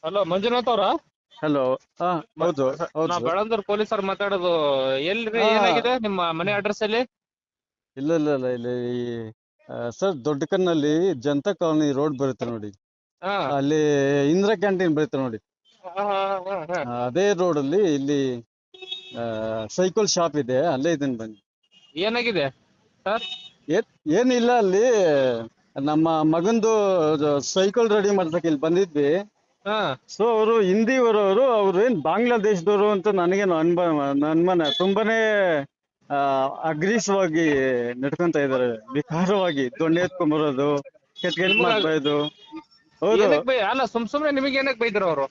Hello, Manjunath ಅವ್ರ? Hello. ಹಾ, ಹೌದು ನಾ ಹೌದು. ಬೆಳಂದೂರ್ ಪೊಲೀಸರು ಮಾತಾಡೋದು. ಎಲ್ರಿ, ಹಾ, ಏನಾಗಿದೆ ನಿಮ್ಮ ಮನೆ ಅಡ್ರೆಸ್ ಅಲ್ಲಿ? ಇಲ್ಲ ಇಲ್ಲ ಇಲ್ಲ ಇಲ್ಲಿ ಸರ್, ದೊಡ್ಡ ಕನ್ನಲ್ಲಿ ಜನತಾ ಕಾಲನಿ ರೋಡ್ ಬರುತ್ತೆ ನೋಡಿ. ಹಾ ಅಲ್ಲಿ ಇಂದಿರಾ ಕ್ಯಾಂಟೀನ್ ಬರುತ್ತೆ ನೋಡಿ. ಹಾ ಹಾ ಹಾ. ಅದೇ ರೋಡ್ ಅಲ್ಲಿ ಇಲ್ಲಿ ಸೈಕಲ್ ಶಾಪ್ ಇದೆ, ಅಲ್ಲೇ ಇದೀನಿ ಬನ್ನಿ. ಏನಾಗಿದೆ ಸರ್? ಏನಿಲ್ಲ, ಅಲ್ಲಿ ನಮ್ಮ ಮಗಂದು ಸೈಕಲ್ ರೆಡಿ ಮಾಡ್ಸಕ್ಕೆ ಇಲ್ಲಿ ಬಂದಿದ್ವಿ. ಹಾ ಸೊ ಅವರು ಹಿಂದಿವರವರು, ಅವ್ರು ಏನ್ ಬಾಂಗ್ಲಾದೇಶದವರು ಅಂತ ನನಗೇನು ಅನುಮಾನ. ತುಂಬಾನೇ ಅಗ್ರೀಸವಾಗಿ ನಡ್ಕೊಂತ ಇದಾರೆ, ವಿಕಾರವಾಗಿ ದೊಣ್ಣೆ ಎತ್ಕೊಂಡ್ಬರೋದು, ಕೆಟ್ಟ ನಿಮಗ ಮಾತಾಡೋದು. ಹೌದು, ಏನಕ್ ಬೈ ಅಲ್ಲ, ಸುಮ್ನೆ ನಿಮಗೆ ಏನಕ್ ಬೈದ್ರು ಅವರು?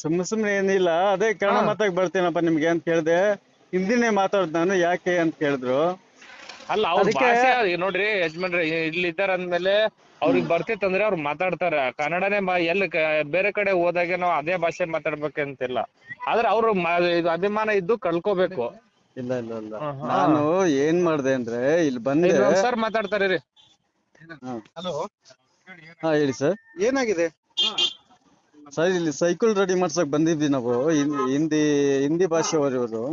ಸುಮ್ಮನೆ ಏನಿಲ್ಲ, ಅದೇ ಹಾ ಕನ್ನಡ ಮಾತಾಕ್ ಬರ್ತೀನಪ್ಪ ನಿಮ್ಗೆ ಅಂತ ಕೇಳ್ದೆ. ಹಿಂದಿನೇ ಮಾತಾಡ್ದು ನಾನು, ಯಾಕೆ ಅಂತ ಕೇಳಿದ್ರು. ಅಲ್ಲ, ಅವ್ರ ಅದಕ್ಕೆ ಭಾಷೆ ನೋಡ್ರಿ ಯಜಮಾನ್ರಿ, ಇಲ್ಲಿ ಇದ್ದಾರ ಅಂದ್ಮೇಲೆ ಅವ್ರಿಗೆ ಬರ್ತಿತ್ತಂದ್ರೆ ಅವ್ರು ಮಾತಾಡ್ತಾರೆ ಕನ್ನಡನೇ. ಎಲ್ಲಿ ಬೇರೆ ಕಡೆ ಹೋದಾಗೆ ನಾವು ಅದೇ ಭಾಷೆ ಮಾತಾಡ್ಬೇಕಂತಿಲ್ಲ, ಆದ್ರೆ ಅವ್ರು ಇದು ಅಭಿಮಾನ ಇದ್ದು ಕಳ್ಕೋಬೇಕು. ಇಲ್ಲ ಇಲ್ಲ ಇಲ್ಲ, ನಾನು ಏನ್ ಮಾಡ್ದೆ ಅಂದ್ರೆ ಇಲ್ಲಿ ಬಂದೆ. ಸರ್ ಮಾತಾಡ್ತಾರೆ ರೀ. ಹಲೋ, ಹಾ, ಹೇಳಿ ಸರ್. ಏನಾಗಿದೆ? ಸರ್, ಇಲ್ಲಿ ಸೈಕಲ್ ರೆಡಿ ಮಾಡ್ಸಕ್ ಬಂದಿದ್ವಿ ನಾವು. ಹಿಂದಿ ಭಾಷೆಯವರು ಇವರು.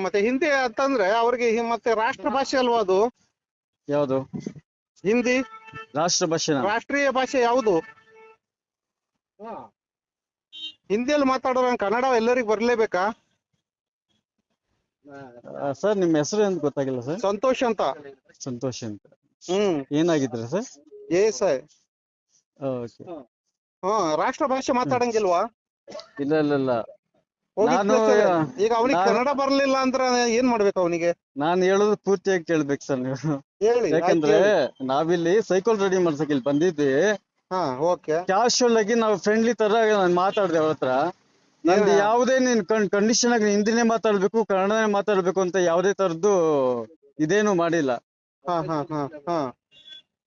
ಮತ್ತೆ ಹಿಂದಿ ಅಂತಂದ್ರೆ ಅವ್ರಿಗೆ ಮತ್ತೆ ರಾಷ್ಟ್ರ ಭಾಷೆ ಅಲ್ವಾ ಅದು? ಯಾವುದು ಹಿಂದಿ ರಾಷ್ಟ್ರ ಭಾಷೆನಾ? ರಾಷ್ಟ್ರೀಯ ಭಾಷೆ ಯಾವುದು? ಹಿಂದಿಯಲ್ಲಿ ಮಾತಾಡೋರು ಕನ್ನಡ ಎಲ್ಲರಿಗೂ ಬರ್ಲೇಬೇಕಾ? ಸರ್, ನಿಮ್ಮ ಹೆಸರು ಅಂತ ಗೊತ್ತಾಗಿಲ್ಲ ಸರ್. ಸಂತೋಷ್ ಅಂತ. ಸಂತೋಷ್ ಅಂತ. ಹ್ಮ್. ಏನಾಗಿದ್ರೆ ಸರ್? ಸರ್. ಓಕೆ. ರಾಷ್ಟ್ರ ಭಾಷೆ ಮಾತಾಡಂಗಿಲ್ವಾ? ಇಲ್ಲ ಇಲ್ಲ ಇಲ್ಲ, ಹೋಗಿ ನಾನು ಈಗ ಅವನಿಗೆ ಕನ್ನಡ ಬರ್ಲಿಲ್ಲ ಅಂದ್ರೆ ಏನ್ ಮಾಡ್ಬೇಕು ಅವನಿಗೆ? ನಾನು ಹೇಳೋದು ಪೂರ್ತಿಯಾಗಿ ಕೇಳ್ಬೇಕು ಸರ್ ನೀವು. ಹೇಳಿ. ಯಾಕಂದ್ರೆ ನಾವಿಲ್ಲಿ ಸೈಕಲ್ ರೆಡಿ ಮಾಡ್ಸಕ್ ಇಲ್ಲಿ ಬಂದಿದ್ವಿ. ಓಕೆ. ಕ್ಯಾಶುವಲ್ ಆಗಿ ನಾವು ಫ್ರೆಂಡ್ಲಿ ತರ ನಾನು ಮಾತಾಡ್ದೆ ಅವ್ರ ಹತ್ರ. ನಂದು ಯಾವುದೇ ನೀನ್ ಕಂಡೀಷನ್ ಆಗಿ ಹಿಂದಿನೇ ಮಾತಾಡ್ಬೇಕು, ಕನ್ನಡನೇ ಮಾತಾಡ್ಬೇಕು ಅಂತ ಯಾವುದೇ ತರದ್ದು ಇದೇನು ಮಾಡಿಲ್ಲ.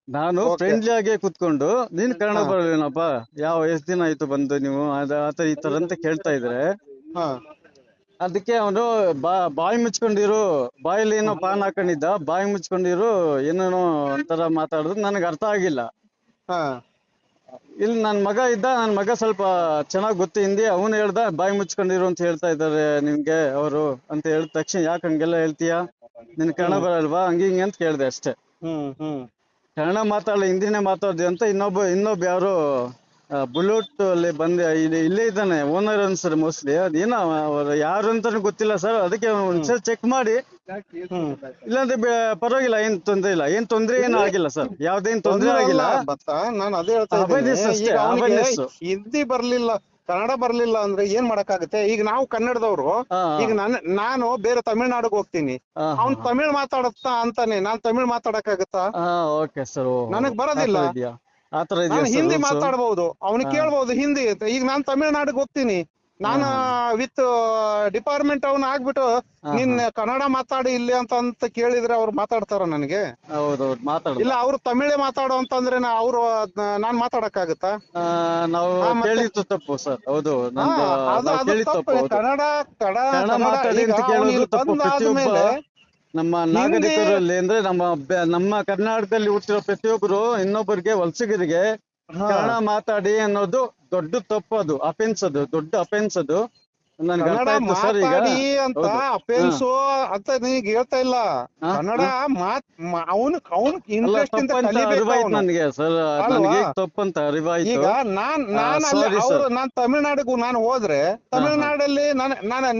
ನಾನು ಫ್ರೆಂಡ್ಲಿ ಆಗಿ ಕುತ್ಕೊಂಡು, ನೀನ್ ಕನ್ನಡ ಬರಲ್ಲೇನಪ್ಪ, ಎಷ್ಟ್ ದಿನ ಆಯ್ತು ಬಂದು ನೀವು ಆತರ ಈ ತರ ಅಂತ ಕೇಳ್ತಾ ಇದ್ರೆ, ಅದಕ್ಕೆ ಅವನು ಬಾಯಿ ಮುಚ್ಕೊಂಡಿರು, ಬಾಯಲ್ಲಿ ಏನೋ ಪಾನ್ ಹಾಕೊಂಡಿದ್ದ, ಬಾಯಿ ಮುಚ್ಕೊಂಡಿರು, ಏನೇನೋ ಒಂಥರ ಮಾತಾಡಿದ್ರು. ನನಗೆ ಅರ್ಥ ಆಗಿಲ್ಲ. ಇಲ್ಲಿ ನನ್ ಮಗ ಇದ್ದ, ನನ್ ಮಗ ಸ್ವಲ್ಪ ಚೆನ್ನಾಗ್ ಗೊತ್ತು ಹಿಂದಿ. ಅವನು ಹೇಳ್ದ, ಬಾಯಿ ಮುಚ್ಕೊಂಡಿರು ಅಂತ ಹೇಳ್ತಾ ಇದ್ದಾರೆ ನಿಮ್ಗೆ ಅವರು ಅಂತ ಹೇಳಿದ ತಕ್ಷಣ, ಯಾಕೆ ಹಂಗೆಲ್ಲ ಹೇಳ್ತೀಯಾ, ನಿನ್ ಕನ್ನಡ ಬರಲ್ವಾ, ಹಿಂಗೆ ಅಂತ ಕೇಳ್ದೆ ಅಷ್ಟೇ. ಕನ್ನಡ ಮಾತಾಡಲ್ಲ, ಹಿಂದಿನೇ ಮಾತಾಡ್ದೆ ಅಂತ ಇನ್ನೊಬ್ಬ ಯಾರು ಬುಲೆಟ್ ಅಲ್ಲಿ ಬಂದೆ, ಇಲ್ಲೇ ಇದ್ದಾನೆ, ಓನರ್ ಅನ್ಸರ್ ಮೋಸ್ಟ್ಲಿ. ಅದೇನೋ ಅವ್ರು ಯಾರು ಅಂತಾನು ಗೊತ್ತಿಲ್ಲ ಸರ್. ಅದಕ್ಕೆ ಒಂದ್ಸರಿ ಚೆಕ್ ಮಾಡಿ, ಇಲ್ಲಾಂದ್ರೆ ಪರವಾಗಿಲ್ಲ, ಏನ್ ತೊಂದ್ರೆ ಇಲ್ಲ, ಏನ್ ತೊಂದ್ರೆ ಏನು ಆಗಿಲ್ಲ ಸರ್, ಯಾವ್ದೇನ್ ತೊಂದ್ರೆ ಆಗಿಲ್ಲ. ನಾನು ಅದೇ ಹೇಳ್ತಾ ಅವೇರ್ನೆಸ್ ಇದ್ದೀನಿ. ಅಷ್ಟೇ, ಈಗ ಅವನಿಗೆ ಅವೇರ್ನೆಸ್. ಹಿಂದಿ ಬರ್ಲಿಲ್ಲ, ಕನ್ನಡ ಬರ್ಲಿಲ್ಲ ಅಂದ್ರೆ ಏನ್ ಮಾಡಕ್ಕಾಗತ್ತೆ? ಈಗ ನಾವು ಕನ್ನಡದವ್ರು, ಈಗ ನಾನು ಬೇರೆ ತಮಿಳ್ನಾಡಿಗೆ ಹೋಗ್ತೀನಿ, ಅವ್ನ್ ತಮಿಳ್ ಮಾತಾಡತ್ತಾ ಅಂತಾನೆ, ನಾನ್ ತಮಿಳ್ ಮಾತಾಡಕ್ಕಾಗತ್ತಾ? Okay sir. ನನಗ್ ಬರೋದಿಲ್ಲ. ಆತರ ಇದೆಯಾ ನಾನು ಸರ್ ಹಿಂದಿ ರೂಲ್ಸ್? ಮಾತಾಡ್ಬಹುದು, ಅವ್ನಿಗೆ ಕೇಳ್ಬಹುದು ಹಿಂದಿ ಅಂತ. ಈಗ ನಾನ್ ತಮಿಳ್ನಾಡಿಗೆ ಹೋಗ್ತೀನಿ, ನಾನು ವಿತ್ ಡಿಪಾರ್ಟ್ಮೆಂಟ್ ಅವ್ನ ಆಗ್ಬಿಟ್ಟು ನೀನ್ ಕನ್ನಡ ಮಾತಾಡಿ ಇಲ್ಲಿ ಅಂತ ಕೇಳಿದ್ರೆ ಅವ್ರು ಮಾತಾಡ್ತಾರ ನನಗೆ? ಹೌದೌದು, ಮಾತಾಡ. ಇಲ್ಲ, ಅವ್ರು ತಮಿಳೇ ಮಾತಾಡೋ ಅಂತಂದ್ರೆ ಅವ್ರು ನಾನ್ ಮಾತಾಡಕ್ಕಾಗತ್ತಾ? ನಾವು ಕೇಳಿದ್ದು ತಪ್ಪು ಸರ್. ಹೌದು, ನಂದು ನಾವು ಅದು ಕೇಳಿದ್ದು ತಪ್ಪು. ತಪ್ಪು. ಹೌದು, ಕನ್ನಡ ಮಾತಾಡಿ ಈಗ ಅಂತ ಅವ್ನು ಕೇಳೋದು ಇಲ್ಲಿ ತಪ್ಪು. ಪ್ರತಿಯೊಬ್ಬ ಬಂದಾದ್ಮೇಲೆ ನಮ್ಮ ನಾಗರಿಕರಲ್ಲಿ ಅಂದ್ರೆ ನಮ್ಮ ಕರ್ನಾಟಕದಲ್ಲಿ ಹುಟ್ಟಿರೋ ಪ್ರತಿಯೊಬ್ಬರು ಇನ್ನೊಬ್ಬರಿಗೆ, ವಲಸಿಗರಿಗೆ ಕನ್ನಡ ಮಾತಾಡಿ ಅನ್ನೋದು ದೊಡ್ಡ ತಪ್ಪು. ಅದು ಅಫೆನ್ಸ್, ಅದು ದೊಡ್ಡ ಅಫೆನ್ಸ್. ಅದು ನನ್ಗೆ ಅರ್ಥ ಕನ್ನಡ ಆಯ್ತು ಸರ್ ಈಗ. ಮಾತಾಡಿ ಅಂತ ಅಫೆನ್ಸು ಅಂತ ನೀಗ್ ಹೇಳ್ತಾ ಇಲ್ಲ. ಕನ್ನಡ ಅವನು ಇಂಟ್ರೆಸ್ಟ್ ಇಂದ ಕಲಿಬೇಕು ಅವನು. ನನಗೆ ಸರ್, ನನಗೆ ತಪ್ಪಂತ ಅರಿವಾಯ್ತು. ಈಗ ನಾನ್ ತಮಿಳ್ನಾಡಿಗೂ ನಾನು ಹೋದ್ರೆ, ತಮಿಳ್ನಾಡಲ್ಲಿ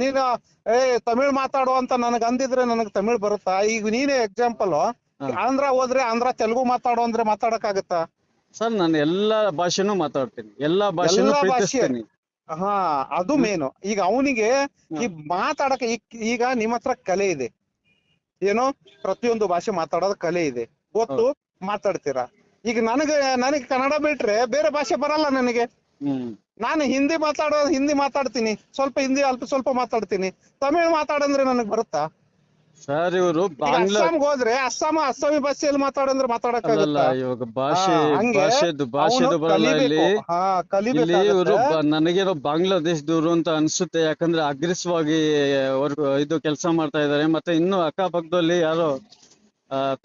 ನೀನು ತಮಿಳ್ ಮಾತಾಡೋ ಅಂತ ನನಗ್ ಅಂದಿದ್ರೆ ನನಗ್ ತಮಿಳ್ ಬರುತ್ತಾ? ಈಗ ನೀನೇ ಎಕ್ಸಾಂಪಲ್, ಆಂಧ್ರ ಹೋದ್ರೆ ಆಂಧ್ರ ತೆಲುಗು ಮಾತಾಡೋ ಅಂದ್ರೆ ಮಾತಾಡಕ್ಕಾಗತ್ತಾ? ಸರ್, ನಾನು ಎಲ್ಲಾ ಭಾಷೆನೂ ಮಾತಾಡ್ತೀನಿ, ಎಲ್ಲಾ ಭಾಷೆನೂ ಪ್ರೀತಿಸ್ತೀನಿ. ಅದು ಮೇನು. ಈಗ ಅವನಿಗೆ ಈ ಮಾತಾಡಕ, ಈಗ ನಿಮ್ಮ ಹತ್ರ ಕಲೆ ಇದೆ, ಏನೋ ಪ್ರತಿಯೊಂದು ಭಾಷೆ ಮಾತಾಡೋದ್ ಕಲೆ ಇದೆ, ಗೊತ್ತು, ಮಾತಾಡ್ತೀರಾ. ಈಗ ನನಗೆ ಕನ್ನಡ ಬಿಟ್ರೆ ಬೇರೆ ಭಾಷೆ ಬರಲ್ಲ ನನಗೆ. ನಾನು ಹಿಂದಿ ಮಾತಾಡ್ತೀನಿ, ಸ್ವಲ್ಪ ಹಿಂದಿ ಅಲ್ಪ ಸ್ವಲ್ಪ ಮಾತಾಡ್ತೀನಿ. ತಮಿಳ್ ಮಾತಾಡಂದ್ರೆ ನನಗ್ ಬರುತ್ತಾ ಸರ್? ಇವರು ಅಸ್ಸಾಂಗೆ ಹೋದ್ರೆ ಅಸ್ಸಾಮಿ ಭಾಷೆಯಲ್ಲಿ ಮಾತಾಡಂದ್ರೆ ಮಾತಾಡಕ್ಕಾಗಲ್ಲ. ಇವಾಗ ಭಾಷೆದು ಬರಲ್ಲ ಇಲ್ಲಿ. ಇವರು ನನಗೇನೋ ಬಾಂಗ್ಲಾದೇಶದವರು ಅಂತ ಅನ್ಸುತ್ತೆ, ಯಾಕಂದ್ರೆ ಅಗ್ರೆಸಿವ್ ಆಗಿ ಇದು ಕೆಲಸ ಮಾಡ್ತಾ ಇದ್ದಾರೆ. ಮತ್ತೆ ಇನ್ನು ಅಕ್ಕಪಕ್ಕದಲ್ಲಿ ಯಾರೋ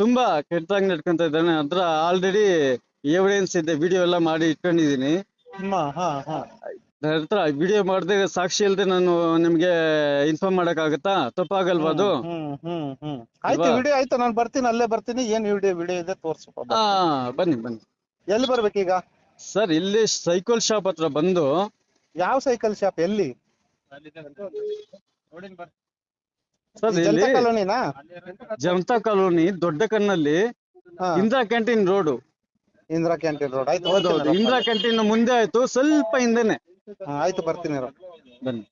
ತುಂಬಾ ಕೆಟ್ಟದಾಗಿ ನಡ್ಕೊಂತ ಇದ್ದಾನೆ. ಅದ್ರ ಆಲ್ರೆಡಿ ಎವಿಡೆನ್ಸ್ ಇದೆ, ವಿಡಿಯೋ ಎಲ್ಲ ಮಾಡಿ ಇಟ್ಕೊಂಡಿದೀನಿ. ಹತ್ರ ವಿಡಿಯೋ ಮಾಡದೆ ಸಾಕ್ಷಿ ಇಲ್ದೆ ನಾನು ನಿಮ್ಗೆ ಇನ್ಫಾರ್ಮ್ ಮಾಡಕ್ ಆಗುತ್ತಾ? ತಪ್ಪಾಗಲ್ವಾ ಅದು? ಆಯ್ತು, ಅಲ್ವಾ? ವಿಡಿಯೋ ಆಯ್ತು, ನಾನು ಬರ್ತೀನಿ, ಅಲ್ಲೇ ಬರ್ತೀನಿ. ಏನ್ ವಿಡಿಯೋ ಇದೆ ತೋರ್ಸಪ್ಪ. ಹಾ, ಬನ್ನಿ ಬನ್ನಿ. ಎಲ್ಲಿ ಬರ್ಬೇಕೀಗ? ಸರ್ ಇಲ್ಲಿ ಸೈಕಲ್ ಶಾಪ್ ಹತ್ರ ಬಂದು. ಯಾವ ಸೈಕಲ್ ಶಾಪ್? ಎಲ್ಲಿ? ಸರ್ ಈ ಇಲ್ಲಿ ಜನತಾ ಕಾಲೋನಿನಾ? ಜನತಾ ಕಾಲೋನಿ ದೊಡ್ಡ ಕಣ್ಣಲ್ಲಿ ಹಾ, Indira canteen road. Indira canteen road. ಆಯ್ತು, ಹೌದೌದು, ಬರ್ತೀನಿ. ಇಂದಿರಾ ಕ್ಯಾಂಟೀನ್ ಮುಂದೆ ಆಯ್ತು, ಸ್ವಲ್ಪ ಹಿಂದೆನೆ. ಆಯ್ತು, ಬರ್ತೀನಿ. ಬನ್ನಿ.